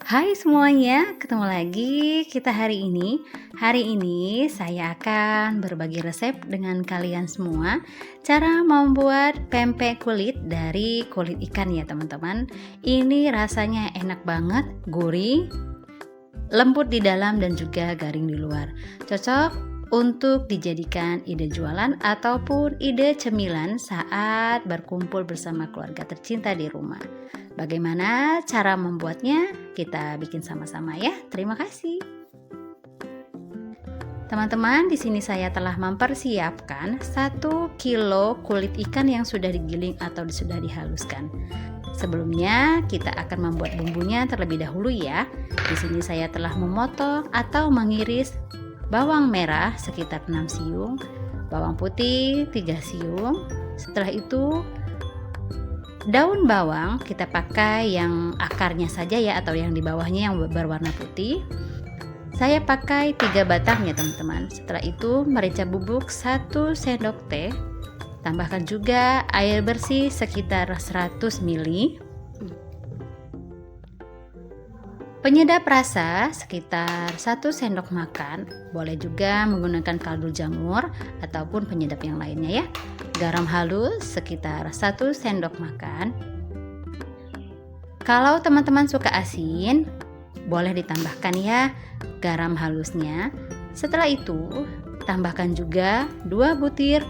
Hai semuanya, ketemu lagi kita hari ini. Hari ini saya akan berbagi resep dengan kalian semua cara membuat pempek kulit dari kulit ikan ya teman-teman. Ini rasanya enak banget, gurih, lembut di dalam dan juga garing di luar. Cocok untuk dijadikan ide jualan ataupun ide cemilan saat berkumpul bersama keluarga tercinta di rumah. Bagaimana cara membuatnya? Kita bikin sama-sama ya. Terima kasih. Teman-teman, di sini saya telah mempersiapkan 1 kilo kulit ikan yang sudah digiling atau sudah dihaluskan. Sebelumnya, kita akan membuat bumbunya terlebih dahulu ya. Di sini saya telah memotong atau mengiris bawang merah sekitar 6 siung, bawang putih 3 siung. Setelah itu daun bawang kita pakai yang akarnya saja ya, atau yang di bawahnya yang berwarna putih. Saya pakai 3 batang ya teman-teman. Setelah itu merica bubuk 1 sendok teh. Tambahkan juga air bersih sekitar 100 ml. Penyedap rasa sekitar 1 sendok makan. Boleh juga menggunakan kaldu jamur ataupun penyedap yang lainnya ya. Garam halus sekitar 1 sendok makan. Kalau teman-teman suka asin, boleh ditambahkan ya garam halusnya. Setelah itu, tambahkan juga 2 butir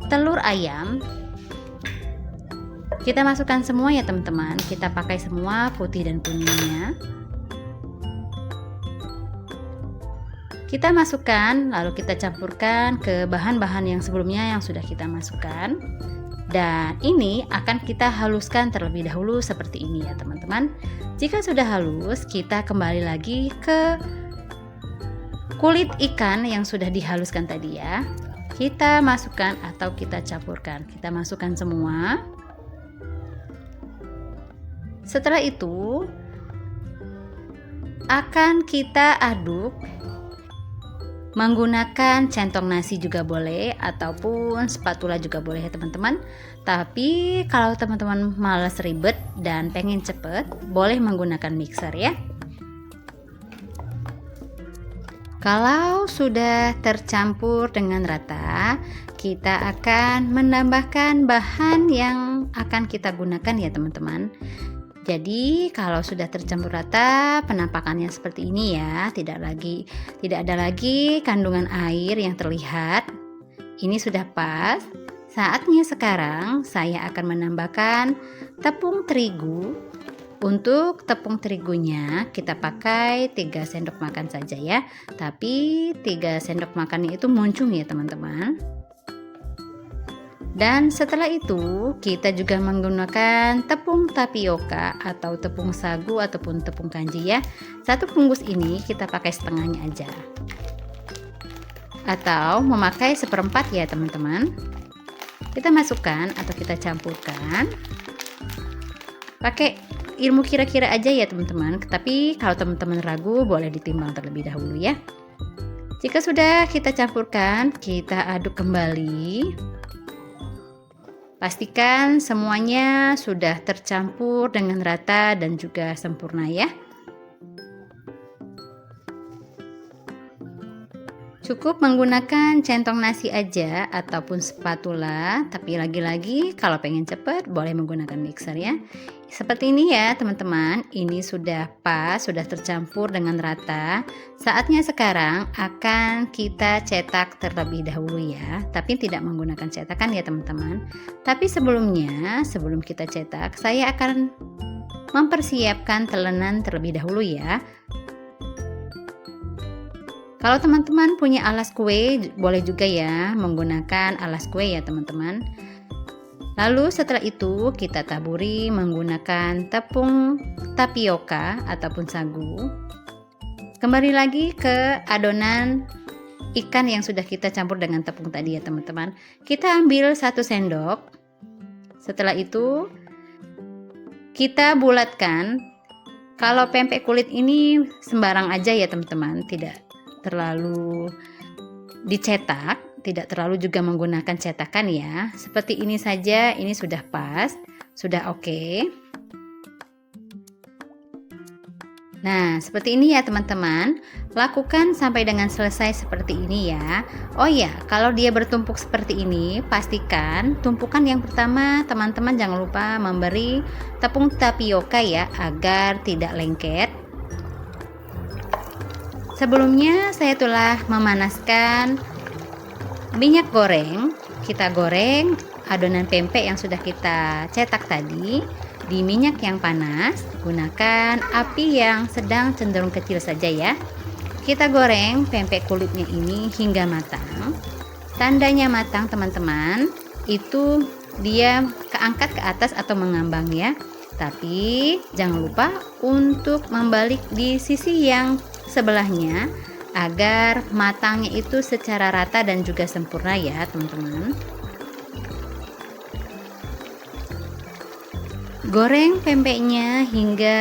telur ayam. Kita masukkan semua ya teman-teman. Kita pakai semua putih dan kuningnya. Kita masukkan, lalu kita campurkan ke bahan-bahan yang sebelumnya yang sudah kita masukkan. Dan ini akan kita haluskan terlebih dahulu seperti ini ya teman-teman. Jika sudah halus, kita kembali lagi ke kulit ikan yang sudah dihaluskan tadi ya. Kita masukkan atau kita campurkan. Kita masukkan semua. Setelah itu akan kita aduk menggunakan centong nasi juga boleh ataupun spatula juga boleh ya teman-teman. Tapi kalau teman-teman malas ribet dan pengen cepet, boleh menggunakan mixer ya. Kalau sudah tercampur dengan rata, kita akan menambahkan bahan yang akan kita gunakan ya teman-teman. Jadi kalau sudah tercampur rata, penampakannya seperti ini ya, tidak ada lagi kandungan air yang terlihat. Ini sudah pas. Saatnya sekarang saya akan menambahkan tepung terigu. Untuk tepung terigunya kita pakai 3 sendok makan saja ya. Tapi 3 sendok makannya itu muncung ya teman-teman. Dan setelah itu kita juga menggunakan tepung tapioka atau tepung sagu ataupun tepung kanji ya. 1 bungkus ini kita pakai setengahnya aja. Atau memakai 1/4 ya teman-teman. Kita masukkan atau kita campurkan. Pakai ilmu kira-kira aja ya teman-teman. Tapi kalau teman-teman ragu boleh ditimbang terlebih dahulu ya. Jika sudah kita campurkan, kita aduk kembali. Pastikan semuanya sudah tercampur dengan rata dan juga sempurna ya. Cukup menggunakan centong nasi aja ataupun spatula, tapi lagi-lagi kalau pengen cepat boleh menggunakan mixer ya. Seperti ini ya teman-teman, ini sudah pas, sudah tercampur dengan rata. Saatnya sekarang akan kita cetak terlebih dahulu ya, tapi tidak menggunakan cetakan ya teman-teman. Tapi sebelumnya, sebelum kita cetak, saya akan mempersiapkan telenan terlebih dahulu ya. Kalau teman-teman punya alas kue, boleh juga ya menggunakan alas kue ya teman-teman. Lalu setelah itu kita taburi menggunakan tepung tapioka ataupun sagu. Kembali lagi ke adonan ikan yang sudah kita campur dengan tepung tadi ya teman-teman. Kita ambil 1 sendok. Setelah itu kita bulatkan. Kalau pempek kulit ini sembarang aja ya teman-teman, tidak terlalu dicetak, tidak terlalu juga menggunakan cetakan ya. Seperti ini saja, ini sudah pas, sudah oke. Nah, seperti ini ya teman-teman. Lakukan sampai dengan selesai seperti ini ya. Oh ya, kalau dia bertumpuk seperti ini, pastikan tumpukan yang pertama teman-teman jangan lupa memberi tepung tapioka ya, agar tidak lengket. Sebelumnya saya telah memanaskan minyak goreng. Kita goreng adonan pempek yang sudah kita cetak tadi di minyak yang panas. Gunakan api yang sedang cenderung kecil saja ya. Kita goreng pempek kulitnya ini hingga matang. Tandanya matang teman-teman, itu dia keangkat ke atas atau mengambang ya. Tapi jangan lupa untuk membalik di sisi yang sebelahnya agar matangnya itu secara rata dan juga sempurna ya teman-teman. Goreng pempeknya hingga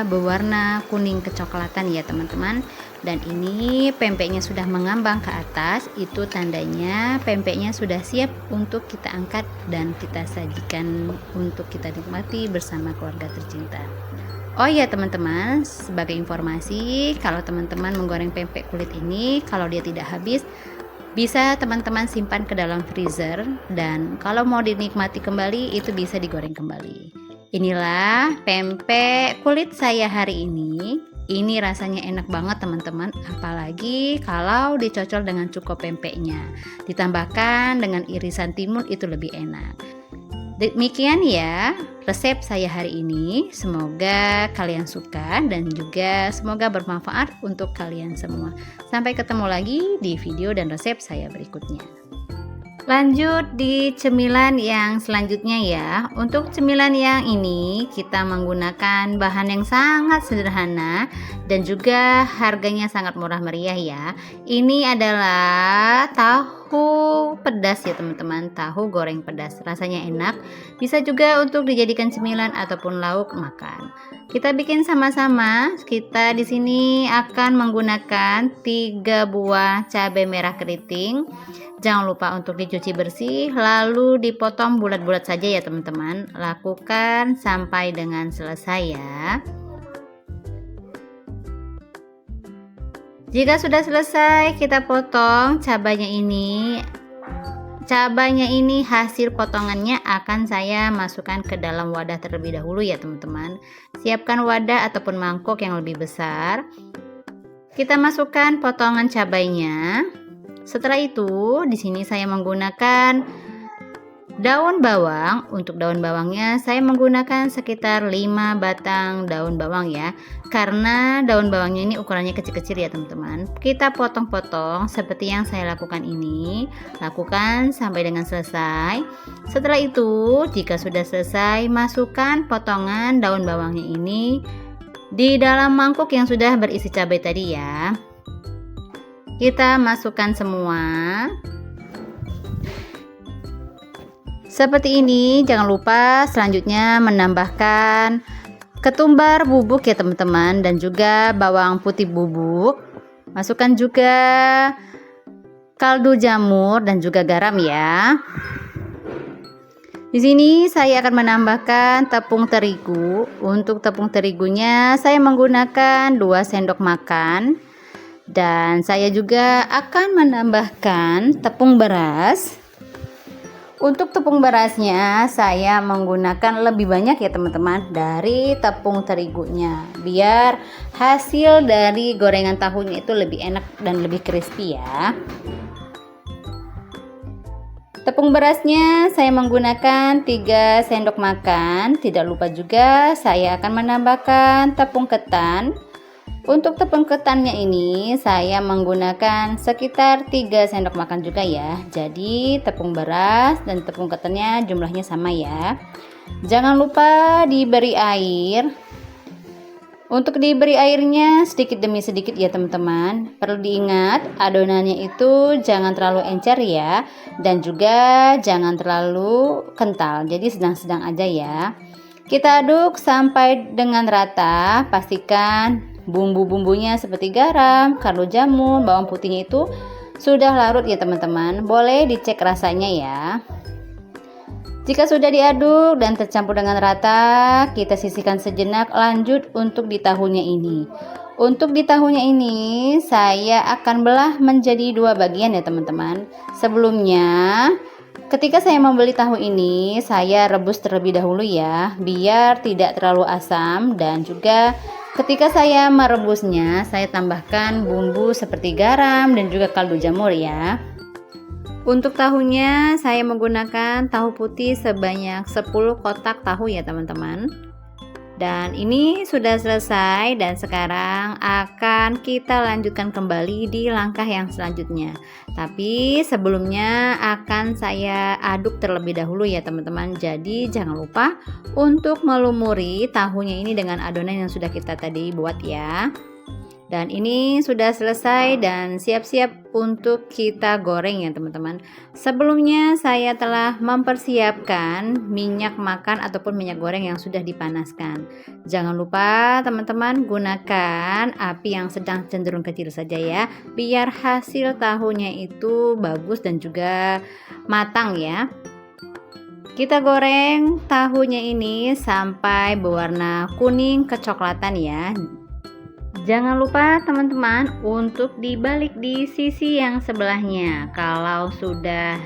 berwarna kuning kecoklatan ya teman-teman. Dan ini pempeknya sudah mengambang ke atas, itu tandanya pempeknya sudah siap untuk kita angkat dan kita sajikan untuk kita nikmati bersama keluarga tercinta. Oh ya teman-teman, sebagai informasi, kalau teman-teman menggoreng pempek kulit ini, kalau dia tidak habis, bisa teman-teman simpan ke dalam freezer, dan kalau mau dinikmati kembali itu bisa digoreng kembali. Inilah pempek kulit saya hari ini. Ini rasanya enak banget teman-teman, apalagi kalau dicocol dengan cuko pempeknya. Ditambahkan dengan irisan timun itu lebih enak. Demikian ya resep saya hari ini. Semoga kalian suka dan juga semoga bermanfaat untuk kalian semua. Sampai ketemu lagi di video dan resep saya berikutnya. Lanjut di cemilan yang selanjutnya ya. Untuk cemilan yang ini kita menggunakan bahan yang sangat sederhana dan juga harganya sangat murah meriah ya. Ini adalah tahu pedas ya teman-teman, tahu goreng pedas. Rasanya enak, bisa juga untuk dijadikan cemilan ataupun lauk makan. Kita bikin sama-sama. Kita di sini akan menggunakan 3 buah cabai merah keriting. Jangan lupa untuk dicuci bersih, lalu dipotong bulat-bulat saja ya teman-teman. Lakukan sampai dengan selesai ya. Jika sudah selesai, kita potong cabainya ini. Cabainya ini hasil potongannya akan saya masukkan ke dalam wadah terlebih dahulu ya teman-teman. Siapkan wadah ataupun mangkok yang lebih besar. Kita masukkan potongan cabainya. Setelah itu, di sini saya menggunakan daun bawang. Untuk daun bawangnya saya menggunakan sekitar 5 batang daun bawang ya. Karena daun bawangnya ini ukurannya kecil-kecil ya teman-teman. Kita potong-potong seperti yang saya lakukan ini. Lakukan sampai dengan selesai. Setelah itu, jika sudah selesai, masukkan potongan daun bawangnya ini di dalam mangkuk yang sudah berisi cabai tadi ya. Kita masukkan semua seperti ini. Jangan lupa selanjutnya menambahkan ketumbar bubuk ya teman-teman, dan juga bawang putih bubuk. Masukkan juga kaldu jamur dan juga garam ya. Di sini saya akan menambahkan tepung terigu. Untuk tepung terigunya saya menggunakan 2 sendok makan. Dan saya juga akan menambahkan tepung beras. Untuk tepung berasnya saya menggunakan lebih banyak ya teman-teman dari tepung terigunya, biar hasil dari gorengan tahunya itu lebih enak dan lebih crispy ya. Tepung berasnya saya menggunakan 3 sendok makan. Tidak lupa juga saya akan menambahkan tepung ketan. Untuk tepung ketannya ini saya menggunakan sekitar 3 sendok makan juga ya. Jadi tepung beras dan tepung ketannya jumlahnya sama ya. Jangan lupa diberi air. Untuk diberi airnya sedikit demi sedikit ya teman-teman. Perlu diingat adonannya itu jangan terlalu encer ya. Dan juga jangan terlalu kental. Jadi sedang-sedang aja ya. Kita aduk sampai dengan rata. Pastikan bumbu-bumbunya seperti garam, kaldu jamur, bawang putihnya itu sudah larut ya teman-teman. Boleh dicek rasanya ya. Jika sudah diaduk dan tercampur dengan rata, kita sisihkan sejenak, lanjut untuk di tahunya ini. Untuk di tahunya ini, saya akan belah menjadi dua bagian ya teman-teman. Sebelumnya, ketika saya membeli tahu ini, saya rebus terlebih dahulu ya, biar tidak terlalu asam. Dan juga ketika saya merebusnya, saya tambahkan bumbu seperti garam dan juga kaldu jamur ya. Untuk tahunya saya menggunakan tahu putih sebanyak 10 kotak tahu ya teman-teman. Dan ini sudah selesai dan sekarang akan kita lanjutkan kembali di langkah yang selanjutnya. Tapi sebelumnya akan saya aduk terlebih dahulu ya teman-teman. Jadi jangan lupa untuk melumuri tahunya ini dengan adonan yang sudah kita tadi buat ya. Dan ini sudah selesai dan siap-siap untuk kita goreng ya teman-teman. Sebelumnya saya telah mempersiapkan minyak makan ataupun minyak goreng yang sudah dipanaskan. Jangan lupa teman-teman gunakan api yang sedang cenderung kecil saja ya, biar hasil tahunya itu bagus dan juga matang ya. Kita goreng tahunya ini sampai berwarna kuning kecoklatan ya. Jangan lupa teman-teman untuk dibalik di sisi yang sebelahnya. Kalau sudah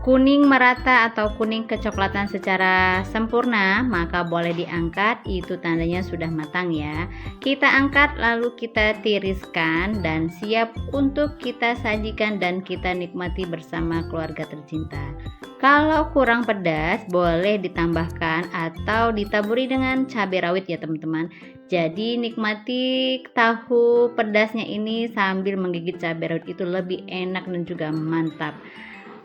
kuning merata atau kuning kecoklatan secara sempurna, maka boleh diangkat, itu tandanya sudah matang ya. Kita angkat lalu kita tiriskan dan siap untuk kita sajikan dan kita nikmati bersama keluarga tercinta. Kalau kurang pedas boleh ditambahkan atau ditaburi dengan cabai rawit ya teman-teman. Jadi nikmati tahu pedasnya ini sambil menggigit cabai rawit, itu lebih enak dan juga mantap.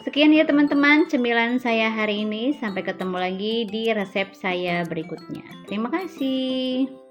Sekian ya teman-teman cemilan saya hari ini. Sampai ketemu lagi di resep saya berikutnya. Terima kasih.